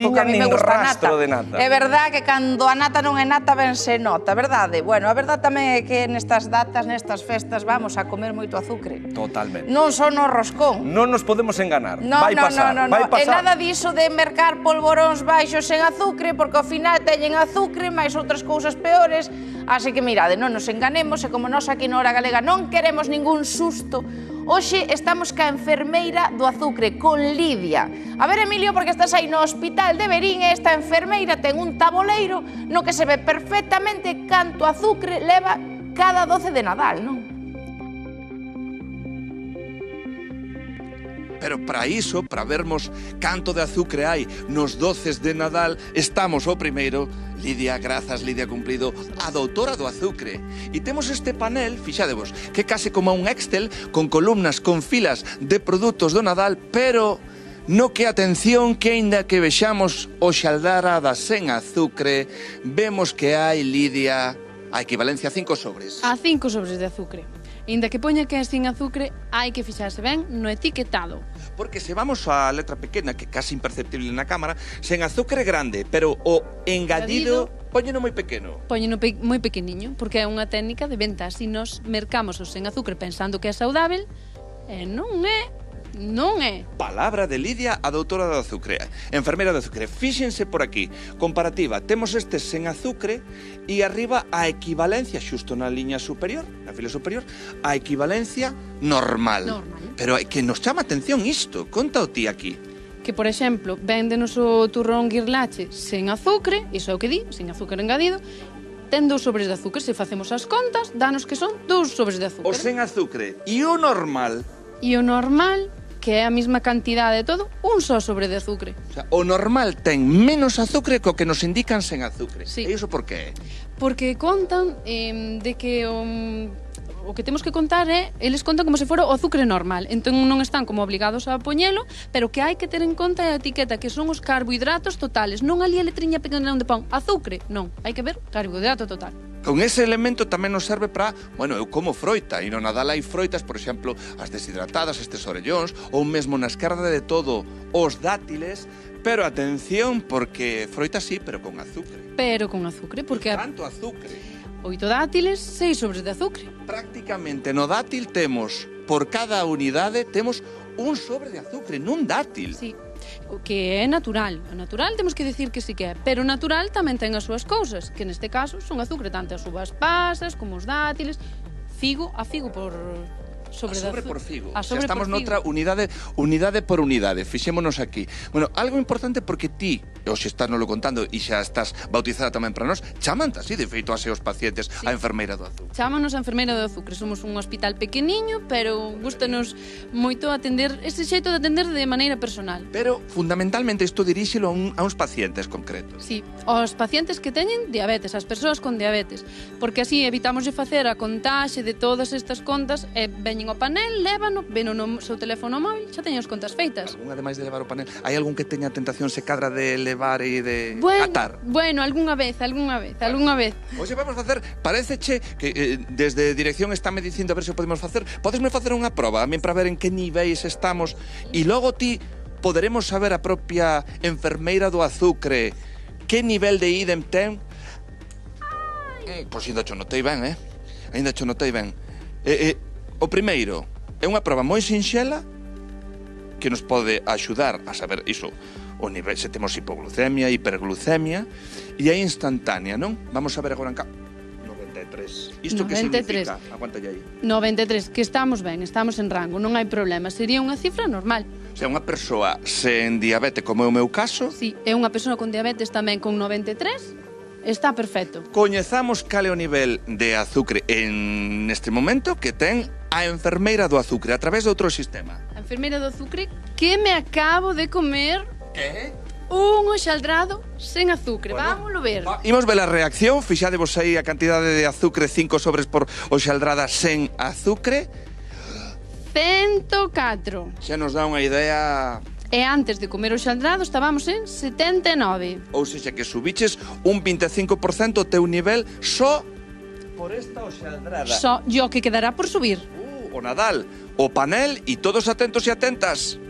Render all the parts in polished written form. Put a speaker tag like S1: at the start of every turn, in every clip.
S1: Porque a mí me gusta a nata.
S2: de nata.
S1: É verdad que cando a nata non é nata ben se nota, verdade? Bueno, a verdade tamén é que nestas datas, nestas festas, vamos a comer moito azucre.
S2: Totalmente.
S1: Non só no roscón.
S2: Non nos podemos enganar.
S1: No,
S2: vai
S1: no,
S2: pasar,
S1: no, no,
S2: vai
S1: no.
S2: pasar.
S1: E nada diso de mercar polvoróns baixos en azucre, porque ao final teñen azucre máis outras cousas peores. Así que mirade, non nos enganemos, e como nós aquí na Hora Galega non queremos ningún susto, hoxe estamos ca enfermeira do azucre, con Lidia. A ver, Emilio, porque estás aí no hospital de Verín, e esta enfermeira ten un taboleiro no que se ve perfectamente canto azucre leva cada 12 de Nadal, non?
S3: Pero para iso, para vermos canto de azucre hai nos 12 de Nadal, estamos o primeiro, Lidia, grazas, Lidia Cumplido, a doutora do azucre. E temos este panel, fixadevos, que é case como un Excel, con columnas, con filas de produtos do Nadal, pero no que, atención, que aínda que vexamos o xaldarada sen azucre, vemos que hai, Lidia, a equivalencia a 5 sobres.
S4: A 5 sobres de azucre. Inda que poña que é sin azucre, hai que fixarse ben no etiquetado.
S3: Porque se vamos á letra pequena, que é casi imperceptible na cámara, sen azucre grande, pero o engadido póñeno moi pequeno.
S4: Póñeno moi pequeniño, porque é unha técnica de venta. Así nos mercamos o sen azucre pensando que é saudável, e non é. Non é.
S3: Palabra de Lidia, a doutora do azucre, enfermeira do azucre. Fíxense por aquí, comparativa, temos este sen azucre e arriba a equivalencia, xusto na liña superior, na fila superior, a equivalencia normal. Pero é que nos chama atención isto, conta o ti aquí.
S4: Que, por exemplo, véndenos o turrón guirlache sen azucre, iso é o que di, sen azucre engadido, ten 2 sobres de azucre. Se facemos as contas, danos que son 2 sobres de azucre.
S3: O sen azucre e o normal.
S4: E o normal, que é a mesma cantidade de todo, un só sobre de azucre.
S3: O sea, o normal ten menos azucre co que nos indican sen azucre.
S4: Sí.
S3: E iso por qué?
S4: Porque contan de que o que temos que contar é, eles contan como se fora o azucre normal, entón non están como obligados a poñelo, pero que hai que ter en conta a etiqueta, que son os carbohidratos totales, non ali a letriña pequena onde pon azucre, non, hai que ver carbohidrato total.
S3: Con ese elemento tamén nos serve para, bueno, eu como froita, e no Nadal hai froitas, por exemplo, as deshidratadas, estes orellóns, ou mesmo na esquerda de todo, os dátiles, pero atención, porque froita sí, pero con azucre.
S4: Pero con azucre, porque...
S3: Tanto azucre.
S4: 8 dátiles, 6 sobres de azucre.
S3: Prácticamente no dátil temos, por cada unidade, temos un sobre de azucre, nun dátil.
S4: Sí, o que é natural. O natural temos que dicir que sí que é, pero o natural tamén ten as súas cousas, que neste caso son azucre, tanto as uvas pasas como os dátiles, figo a figo por sobre de azucre.
S3: Por figo.
S4: A sobre
S3: xa estamos
S4: por
S3: noutra unidade por unidade, fixémonos aquí. Bueno, algo importante porque ti, hoxe estás nolo contando e xa estás bautizada tamén para nós, chamante así, de feito, ase os pacientes, sí. A enfermeira do azucre.
S4: Chámanos a enfermeira do azucre, somos un hospital pequeniño, pero gustanos moito atender, ese xeito de atender de maneira personal.
S3: Pero, fundamentalmente, isto diríxelo a uns pacientes concretos.
S4: Sí, aos pacientes que teñen diabetes, as persoas con diabetes, porque así evitamos de facer a contaxe de todas estas contas e veñen ao panel, lévano, veno no seu teléfono móvil, xa teñen as contas feitas.
S3: Algún, ademais de levar o panel, hai algún que teña tentación se cadra de levar e de atar?
S4: Bueno, algunha vez.
S3: Oxe, vamos facer, paréceche que desde dirección estáme dicindo a ver se podemos facer, podesme facer unha proba, a min para ver en que niveis estamos, e logo ti poderemos saber a propia enfermeira do azucre que nivel de idem ten. Pois ainda cho notei ben, Ainda cho notei ben. O primeiro, é unha proba moi sinxela que nos pode axudar a saber iso, o nivel, se temos hipoglucemia, hiperglucemia, e é instantánea, non? Vamos a ver agora en 93. Isto 93. Que significa? Aguanta aí.
S4: 93, que estamos ben, estamos en rango, non hai problema, sería unha cifra normal.
S3: O sea, unha persoa sen diabetes, como é o meu caso...
S4: Sí, é unha persoa con diabetes tamén con 93, está perfecto.
S3: Coñezamos cal é o nivel de azucre neste momento que ten a enfermeira do azucre a través de outro sistema.
S4: A enfermeira do azucre que me acabo de comer...
S3: Que?
S4: Un hoxaldrado sen azucre, bueno, vámoslo ver.
S3: Imos ver a reacción, fixadevos aí a cantidade de azucre, 5 sobres por hoxaldrada sen azucre.
S4: 104.
S3: Xa nos dá unha idea...
S4: E antes de comer o xaldrado estábamos en 79.
S3: Ou seja, que subiches un 25% o teu nivel só por esta hoxaldrada.
S4: Só, e o que quedará por subir.
S3: O Nadal, o panel e todos atentos e atentas.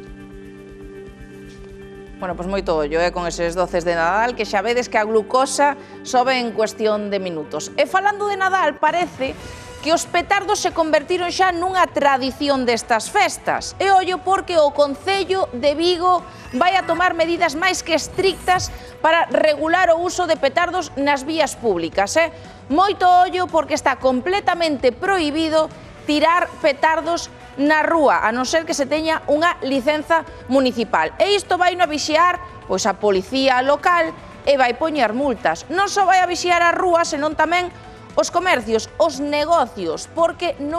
S1: Bueno, pois moito ollo, con eses doces de Nadal, que xa vedes que a glucosa sobe en cuestión de minutos. E falando de Nadal, parece que os petardos se convertiron xa nunha tradición destas festas. E ollo porque o Concello de Vigo vai a tomar medidas máis que estrictas para regular o uso de petardos nas vías públicas. Moito ollo porque está completamente prohibido tirar petardos na rúa, a non ser que se teña unha licenza municipal. E isto vai a vixiar pois a policía local e vai poñer multas. Non só vai a vixiar as rúas, senón tamén os comercios, os negocios, porque non